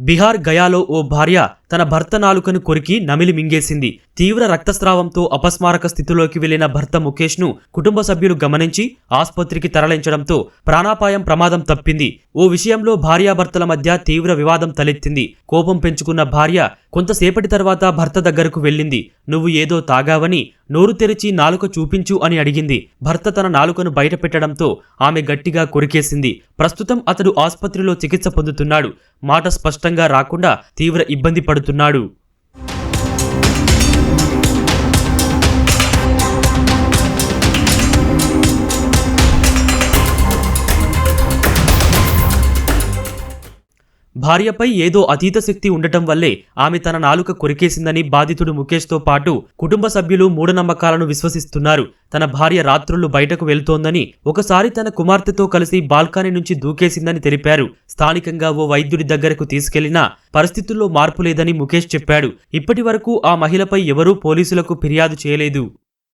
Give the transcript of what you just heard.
బిహార్ గయాలో ఓ భార్య తన భర్త నాలుకను కొరికి నమిలి మింగేసింది. తీవ్ర రక్తస్రావంతో అపస్మారక స్థితిలోకి వెళ్లిన భర్త ముఖేష్ ను కుటుంబ సభ్యులు గమనించి ఆస్పత్రికి తరలించడంతో ప్రాణాపాయం ప్రమాదం తప్పింది. ఓ విషయంలో భార్యాభర్తల మధ్య తీవ్ర వివాదం తలెత్తింది. కోపం పెంచుకున్న భార్య కొంతసేపటి తర్వాత భర్త దగ్గరకు వెళ్ళింది. నువ్వు ఏదో తాగావని నోరు తెరిచి నాలుక చూపించు అని అడిగింది. భర్త తన నాలుకను బయట పెట్టడంతో ఆమె గట్టిగా కొరికేసింది. ప్రస్తుతం అతడు ఆస్పత్రిలో చికిత్స పొందుతున్నాడు. మాట స్పష్టంగా రాకుండా తీవ్ర ఇబ్బంది పడుతున్నాడు. భార్యపై ఏదో అతీత శక్తి ఉండటం వల్లే ఆమె తన నాలుక కొరికేసిందని బాధితుడు ముఖేష్తో పాటు కుటుంబ సభ్యులు మూఢనమ్మకాలను విశ్వసిస్తున్నారు. తన భార్య రాత్రులు బయటకు వెళ్తోందని, ఒకసారి తన కుమార్తెతో కలిసి బాల్కనీ నుంచి దూకేసిందని తెలిపారు. స్థానికంగా ఓ వైద్యుడి దగ్గరకు తీసుకెళ్లినా పరిస్థితుల్లో మార్పు లేదని ముఖేష్ చెప్పాడు. ఇప్పటి వరకు ఆ మహిళపై ఎవరూ పోలీసులకు ఫిర్యాదు చేయలేదు.